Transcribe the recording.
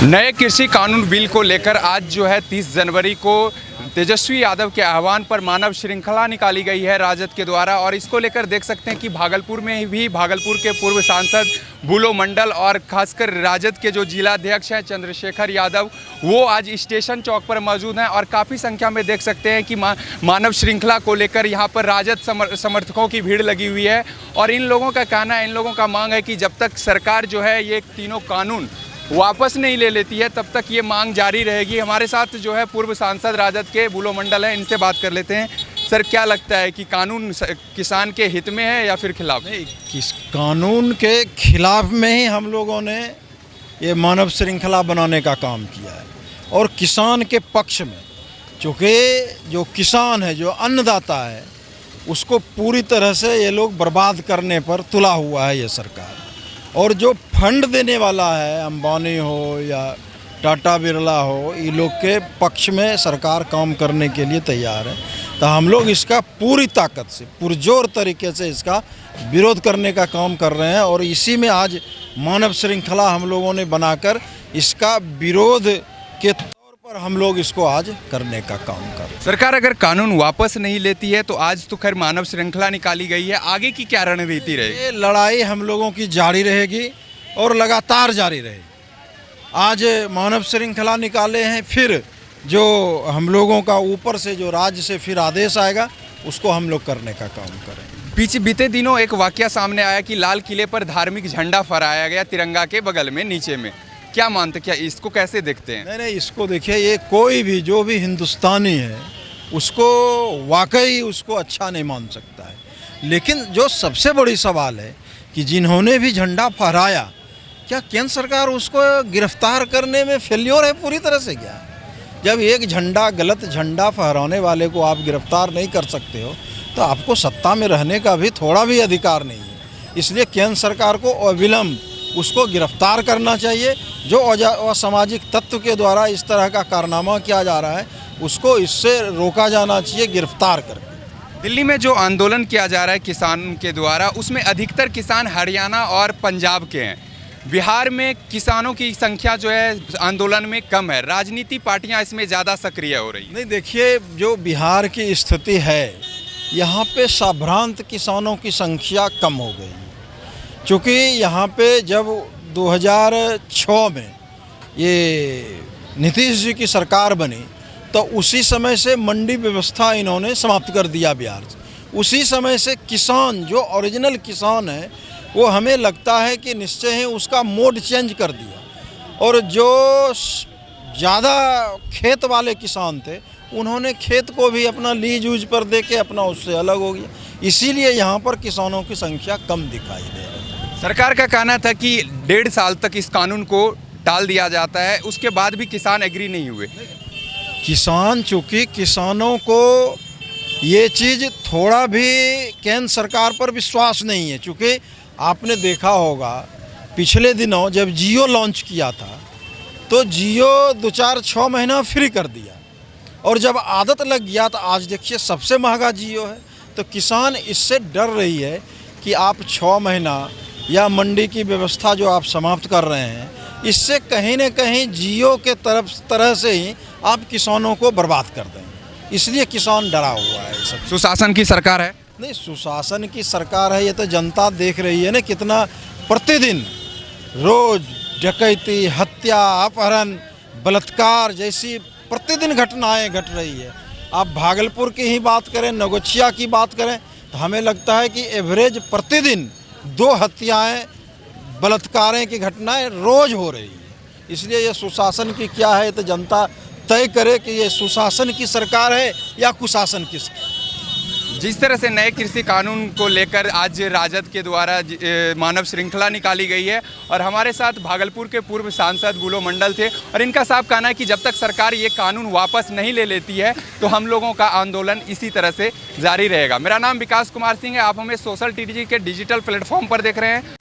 नए कृषि कानून बिल को लेकर आज जो है 30 जनवरी को तेजस्वी यादव के आह्वान पर मानव श्रृंखला निकाली गई है राजद के द्वारा। और इसको लेकर देख सकते हैं कि भागलपुर में भी भागलपुर के पूर्व सांसद बुलो मंडल और खासकर राजद के जो जिलाध्यक्ष हैं चंद्रशेखर यादव, वो आज स्टेशन चौक पर मौजूद हैं। और काफ़ी संख्या में देख सकते हैं कि मानव श्रृंखला को लेकर यहाँ पर राजद समर्थकों की भीड़ लगी हुई है। और इन लोगों का कहना है, इन लोगों का मांग है कि जब तक सरकार जो है ये तीनों कानून वापस नहीं ले लेती है तब तक ये मांग जारी रहेगी। हमारे साथ जो है पूर्व सांसद राजद के बुलो मंडल हैं, इनसे बात कर लेते हैं। सर, क्या लगता है कि कानून किसान के हित में है या फिर खिलाफ? नहीं, किस कानून के खिलाफ में ही हम लोगों ने ये मानव श्रृंखला बनाने का काम किया है और किसान के पक्ष में, चूँकि जो किसान है, जो अन्नदाता है, उसको पूरी तरह से ये लोग बर्बाद करने पर तुला हुआ है ये सरकार। और जो फंड देने वाला है, अंबानी हो या टाटा बिरला हो, ये लोग के पक्ष में सरकार काम करने के लिए तैयार है। तो हम लोग इसका पूरी ताकत से, पुरजोर तरीके से इसका विरोध करने का काम कर रहे हैं। और इसी में आज मानव श्रृंखला हम लोगों ने बनाकर इसका विरोध के तौर पर हम लोग इसको आज करने का काम कर रहे हैं। सरकार अगर कानून वापस नहीं लेती है तो आज तो खैर मानव श्रृंखला निकाली गई है, आगे की क्या रणनीति रहेगी? ये लड़ाई हम लोगों की जारी रहेगी और लगातार जारी रहेगी। आज मानव श्रृंखला निकाले हैं, फिर जो हम लोगों का ऊपर से जो राज्य से फिर आदेश आएगा उसको हम लोग करने का काम करें। बीते दिनों एक वाकया सामने आया कि लाल किले पर धार्मिक झंडा फहराया गया तिरंगा के बगल में नीचे में, क्या मानते, क्या इसको कैसे देखते हैं? नहीं, इसको देखिए, ये कोई भी जो भी हिंदुस्तानी है उसको वाकई उसको अच्छा नहीं मान सकता है। लेकिन जो सबसे बड़ी सवाल है कि जिन्होंने भी झंडा फहराया, क्या केंद्र सरकार उसको गिरफ्तार करने में फेल्योर है पूरी तरह से क्या? जब एक झंडा, गलत झंडा फहराने वाले को आप गिरफ्तार नहीं कर सकते हो तो आपको सत्ता में रहने का भी थोड़ा भी अधिकार नहीं है। इसलिए केंद्र सरकार को अविलंब उसको गिरफ्तार करना चाहिए। जो असामाजिक तत्व के द्वारा इस तरह का कारनामा किया जा रहा है उसको इससे रोका जाना चाहिए, गिरफ्तार करके। दिल्ली में जो आंदोलन किया जा रहा है किसान के द्वारा, उसमें अधिकतर किसान हरियाणा और पंजाब के हैं। बिहार में किसानों की संख्या जो है आंदोलन में कम है, राजनीति पार्टियां इसमें ज़्यादा सक्रिय हो रही। नहीं, देखिए, जो बिहार की स्थिति है, यहाँ पे संभ्रांत किसानों की संख्या कम हो गई, क्योंकि यहाँ पे जब 2006 में ये नीतीश जी की सरकार बनी तो उसी समय से मंडी व्यवस्था इन्होंने समाप्त कर दिया बिहार से। उसी समय से किसान, जो ओरिजिनल किसान है, वो हमें लगता है कि निश्चय ही उसका मोड चेंज कर दिया। और जो ज़्यादा खेत वाले किसान थे उन्होंने खेत को भी अपना लीज यूज पर दे के अपना उससे अलग हो गया। इसीलिए यहाँ पर किसानों की संख्या कम दिखाई दे रही है। सरकार का कहना था कि 1.5 साल तक इस कानून को टाल दिया जाता है, उसके बाद भी किसान एग्री नहीं हुए। किसान, चूँकि किसानों को ये चीज़ थोड़ा भी केंद्र सरकार पर विश्वास नहीं है। चूँकि आपने देखा होगा पिछले दिनों जब जियो लॉन्च किया था तो जियो 2-4-6 महीना फ्री कर दिया, और जब आदत लग गया तो आज देखिए सबसे महंगा जियो है। तो किसान इससे डर रही है कि आप 6 महीना या मंडी की व्यवस्था जो आप समाप्त कर रहे हैं, इससे कहीं न कहीं जियो के तरह से ही आप किसानों को बर्बाद कर देंगे। इसलिए किसान डरा हुआ है। सब सुशासन की सरकार है? नहीं, सुशासन की सरकार है, ये तो जनता देख रही है ना, कितना प्रतिदिन रोज डकैती, हत्या, अपहरण, बलात्कार जैसी प्रतिदिन घटनाएं घट रही है। आप भागलपुर की ही बात करें, नगोचिया की बात करें, तो हमें लगता है कि एवरेज प्रतिदिन 2 हत्याएं, बलात्कारें की घटनाएं रोज हो रही है। इसलिए ये सुशासन की क्या है तो जनता तय करे कि ये सुशासन की सरकार है या कुशासन की सरकार। जिस तरह से नए कृषि कानून को लेकर आज राजद के द्वारा मानव श्रृंखला निकाली गई है, और हमारे साथ भागलपुर के पूर्व सांसद बुलो मंडल थे, और इनका साफ कहना है कि जब तक सरकार ये कानून वापस नहीं ले लेती है तो हम लोगों का आंदोलन इसी तरह से जारी रहेगा। मेरा नाम विकास कुमार सिंह है, आप हमें सोशल टीवी के डिजिटल प्लेटफॉर्म पर देख रहे हैं,